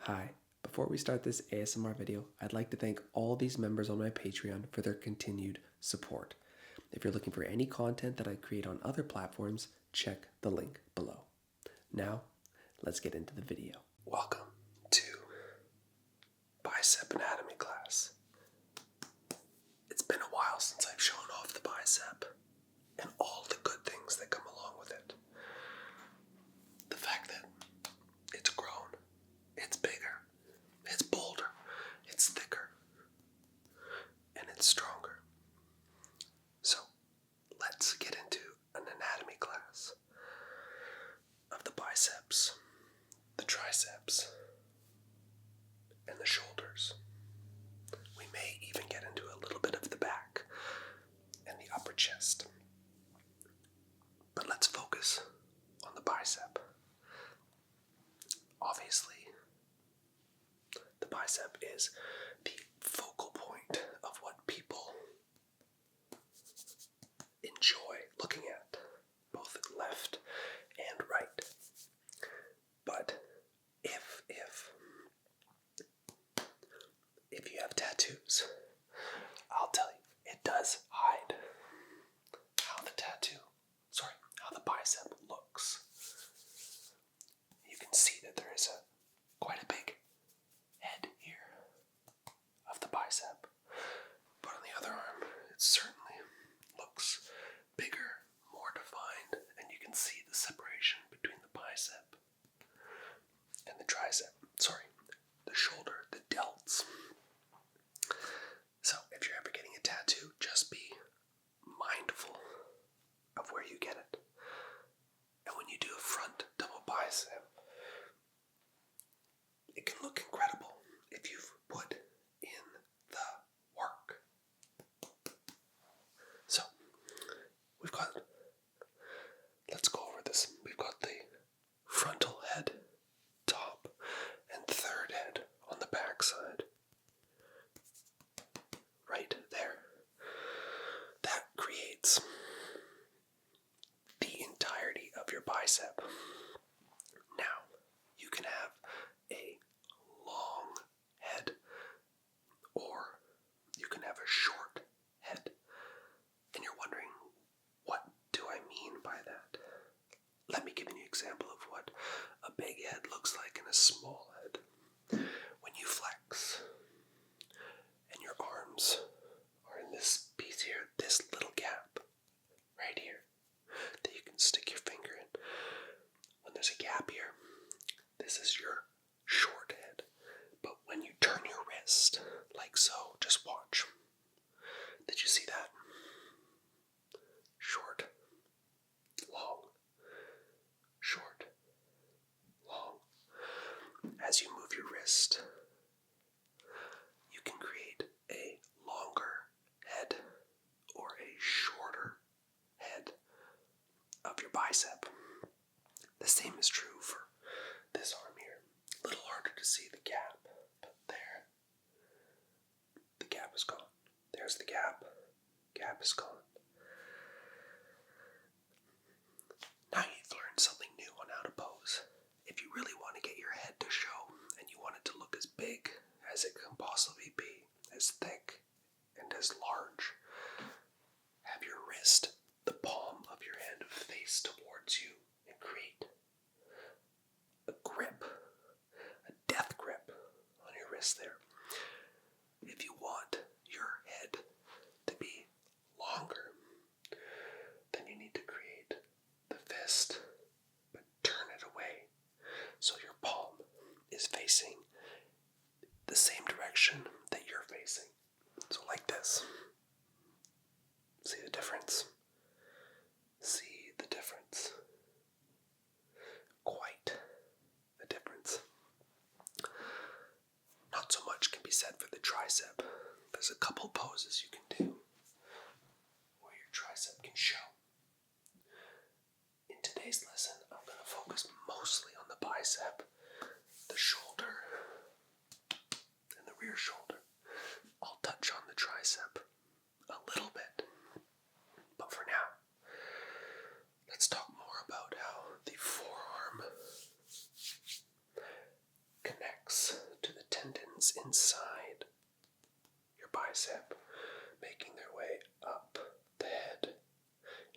Hi, before we start this ASMR video, I'd like to thank all these members on my Patreon for their continued support. If you're looking for any content that I create on other platforms, check the link below. Now, let's get into the video. Welcome to Bicep Anatomy class. It's been a while since I've shown off the bicep and all the good things that come along with it. The fact that it's grown, it's bigger, it's bolder, it's thicker, and it's stronger. So, let's get into an anatomy class of the biceps, the triceps, and the shoulders. We may even get into a little bit of the back and the upper chest. But let's focus on the bicep. Obviously, the bicep is the focal point of what people enjoy looking at, both left and right. But if you have tattoos, I'll tell you, it does hide how the bicep looks. You can see that there is quite a big head here of the bicep, but on the other arm, it certainly looks bigger, more defined, and you can see the separation between the bicep and the tricep. The shoulder, the delts. So, if you're ever getting a tattoo, just be mindful of where you get it. And when you do a front double bicep, it can look incredible if you've put in the work. So, let's go over this. We've got the frontal head, top, and third head on the back side. Right there. That creates the entirety of your bicep. Now, you can have a long head, or you can have a short head. And you're wondering, what do I mean by that? Let me give you an example of what a big head looks like and a small head. When you flex, and your arms are in this piece here, this little gap right here that you can stick your finger in. When there's a gap here, this is your short head. But when you turn your wrist, like so, just watch. Did you see that? Short, long, short, long. As you move your wrist, you can create a longer head or a shorter head of your bicep. The same is true for this arm here. A little harder to see the gap, but there. The gap is gone. There's the gap. Gap is gone. Now you've learned something new on how to pose. If you really want to get your head to show and you want it to look as big as it can possibly be, as thick and as large, have your wrist, the palm of your hand, face towards you and create a grip, a death grip on your wrist there. If you want your head to be longer, then you need to create the fist, but turn it away so your palm is facing the same direction that you're facing. So like this. See the difference? See the difference? Quite a difference. Not so much can be said for the tricep. There's a couple poses you can do where your tricep can show. In today's lesson, I'm going to focus mostly on the bicep, the shoulder, and the rear shoulder. I'll touch on the tricep a little bit. But for now, let's talk more about how the forearm connects tendons inside your bicep, making their way up the head,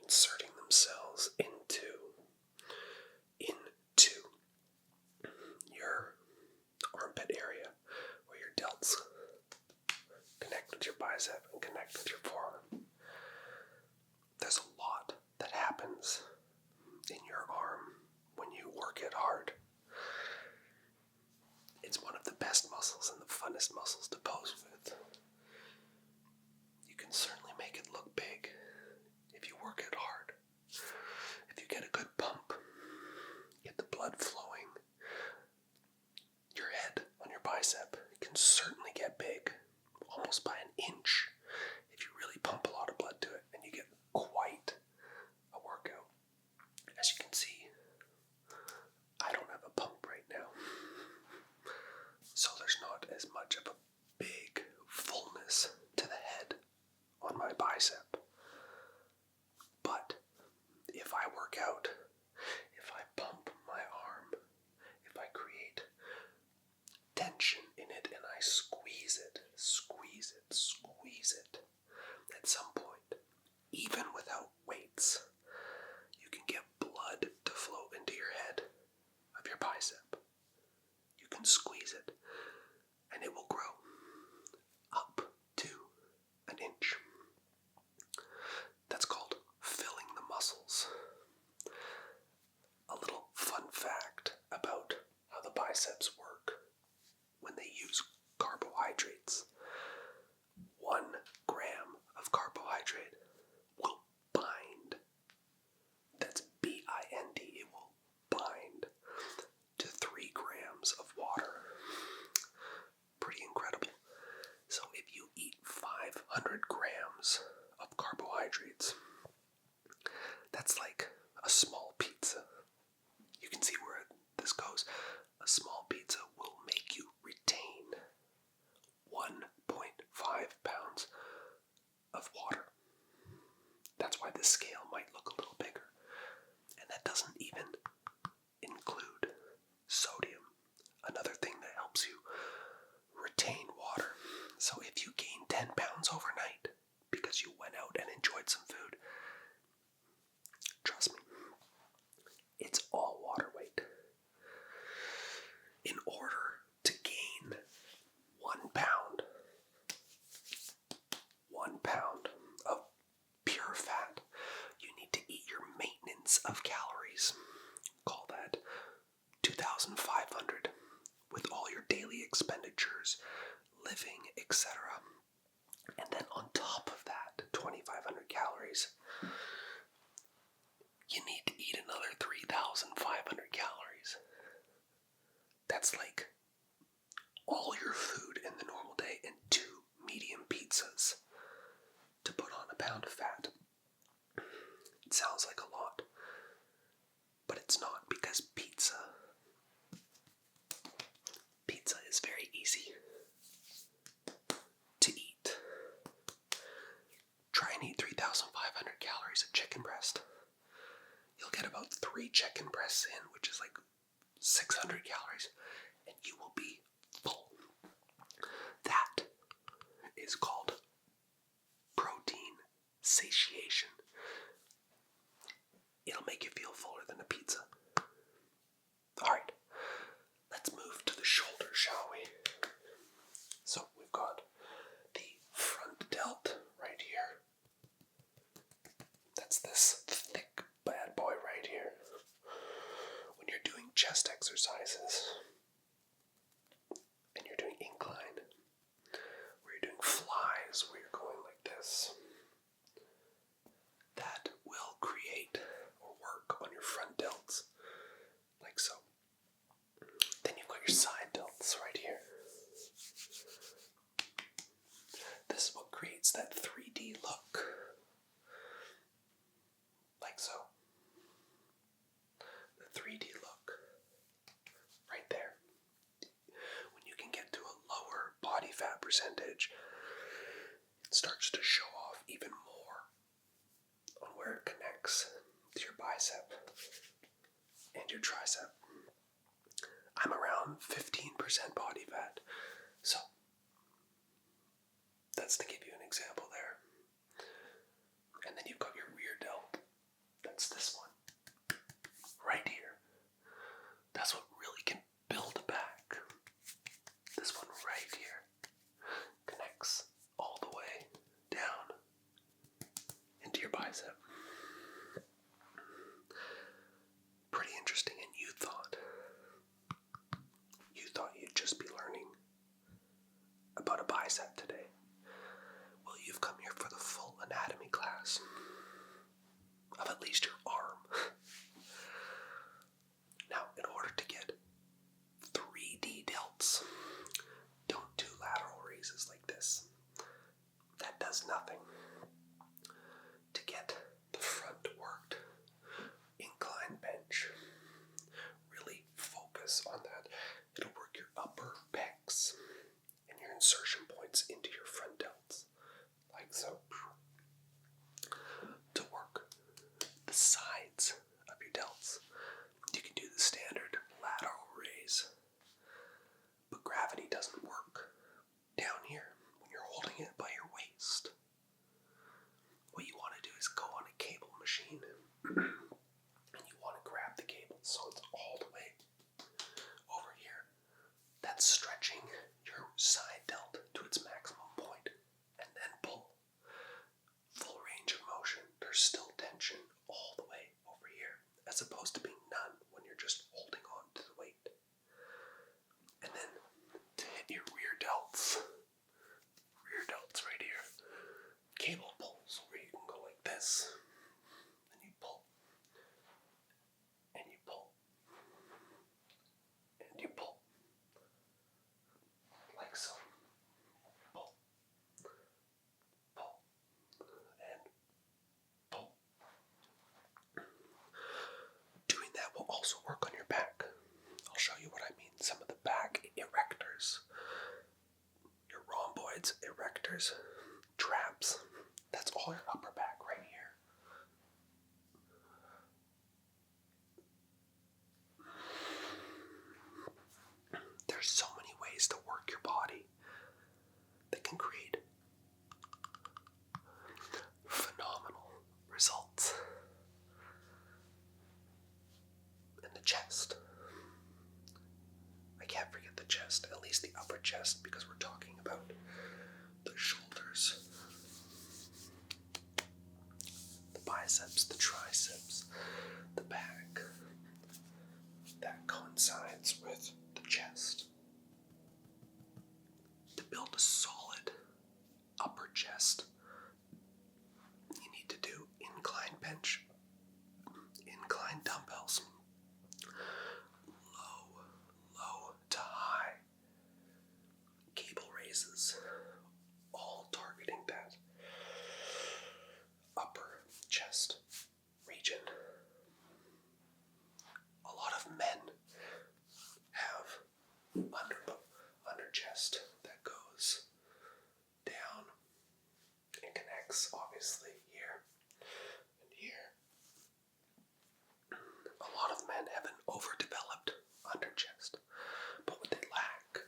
inserting themselves into your armpit area where your delts connect with your bicep and connect with your forearm. There's a lot that happens in your arm when you work it hard. It's one of the best muscles and the funnest muscles to pose with. You can certainly make it look big if you work it hard. If you get a good pump, get the blood flowing, your head on your bicep can certainly get big, almost by an inch, if you really pump a lot of blood to it, and you get quite a workout. As you can see, I don't have a pump right now, so there's not as much of a big fullness to the head on my bicep. But if I work out, if I pump my arm, if I create tension in it and I squeeze it, at some point, even without weights, you can get blood to flow into your head of your bicep. You can squeeze it and it will grow up to an inch. That's called filling the muscles. A little fun fact about how the biceps work when they use carbohydrates. 1 gram of carbohydrate will bind. That's B-I-N-D. It will bind to 3 grams of water. Pretty incredible. So if you eat 500 grams of carbohydrates, that's like a small pizza. You can see where this goes. A small pizza will make you retain 1.5 pounds of water. That's why this scale might look a little bigger. And that doesn't even include sodium, another thing that helps you retain water. So if you gain 10 pounds overnight because you went out and enjoyed some food, trust me, it's all water weight. In order to gain 1 pound of pure fat, you need to eat your maintenance of calories. Call that 2,500 with all your daily expenditures, living, etc. And then on top of that, 2,500 calories, you need to eat another 3,500 calories. That's like all your food in the normal day and 2 medium pizzas to put on a pound of fat. It sounds like a lot, but it's not, because pizza is very easy to eat. Try and eat 3,500 calories of chicken breast. You'll get about 3 chicken breasts in, which is like 600 calories, and you will be full. That is called protein satiation. It'll make you feel fuller than a pizza. Alright, let's move to the shoulders, shall we? So we've got the front delt right here. That's this thick bad boy right here. When you're doing chest exercises, and you're doing incline, where you're doing flies, where you're going like this, that will create or work on your front delts, like so. Then you've got your side delts right here. This is what creates that 3D look, like so. The 3D look, right there. When you can get to a lower body fat percentage, it starts to show off even more on where it connects to your bicep and your tricep. I'm around 15% body fat, so That's to give you an example there. And then you've got your rear delt. That's this one. Right here. That's what really can build a back. This one right here connects all the way down into your bicep. Pretty interesting, and you thought you'd just be learning about a bicep today. Well, you've come here for the full anatomy class of at least your arm. Now, in order to get 3D delts, don't do lateral raises like this. That does nothing. To get the front worked, incline bench. Really focus on that. It'll work your upper pecs and your insertion points into your front delts, like so. To work the sides of your delts, you can do the standard lateral raise, but gravity doesn't work down here when you're holding it by your waist. What you want to do is go on a cable machine and you want to grab the cable so it's all the way over here. That's stretching your side delt to its maximum point, and then pull. Full range of motion. There's still tension all the way over here, as opposed to being none when you're just holding on to the weight. And then to hit your rear delts right here, cable pulls where you can go like this, and you pull, and you pull, and you pull, like so. Pull, pull, and pull. Doing that will also work on your back. I'll show you what I mean. Some of the back erectors, your rhomboids, erectors, traps, that's all your upper back right here. There's so many ways to work your body that can create phenomenal results. And the chest. I can't forget the chest, at least the upper chest, because we're talking about the shoulders, the biceps, the triceps, the back. That coincides with the chest. To build a solid upper chest, you need to do incline bench, incline dumbbells, low to high, cable raises, all targeting that upper chest region. A lot of men have under chest that goes down and connects obviously here and here. A lot of men have an overdeveloped under chest, but what they lack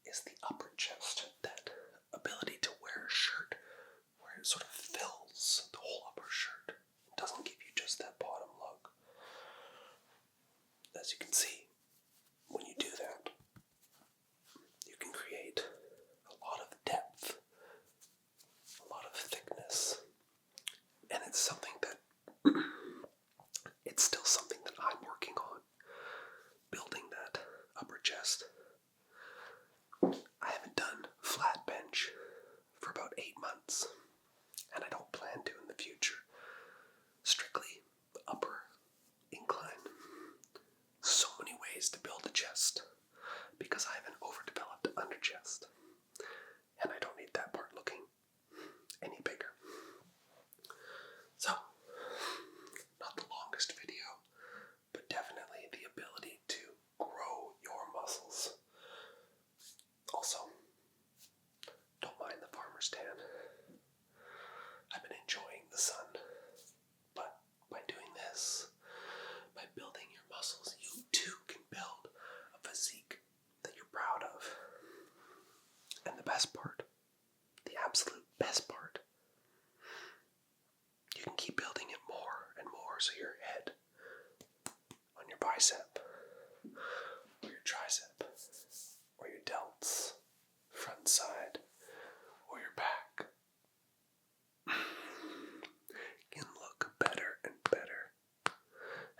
is the upper chest, that ability to wear a shirt where it sort of fills the whole upper shirt. It doesn't give you just that bottom lug. As you can see, when you do that, you can create a lot of depth, a lot of thickness, and it's something that it's still something that I'm working on, building that upper chest. I haven't done flat bench for about 8 months, and I don't plan to in the future. Strictly upper incline. So many ways to build a chest, because I have an overdeveloped under chest, and I don't need that part looking any bigger. So, not the longest video, but definitely the ability to grow your muscles. Also, don't mind the farmer's tan. I've been enjoying the sun, but by doing this, by building your muscles, you too can build a physique that you're proud of. And the best part, best part. You can keep building it more and more so your head on your bicep, or your tricep, or your delts, front side, or your back can look better and better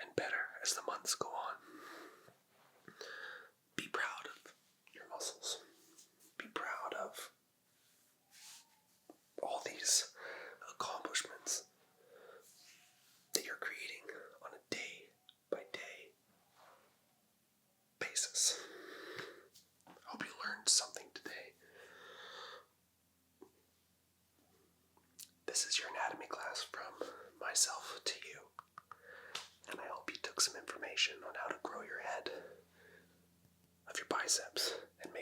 and better as the months go on. Be proud of your muscles. Be proud of all these accomplishments that you're creating on a day-by-day basis. I hope you learned something today. This is your anatomy class from myself to you, and I hope you took some information on how to grow your head of your biceps and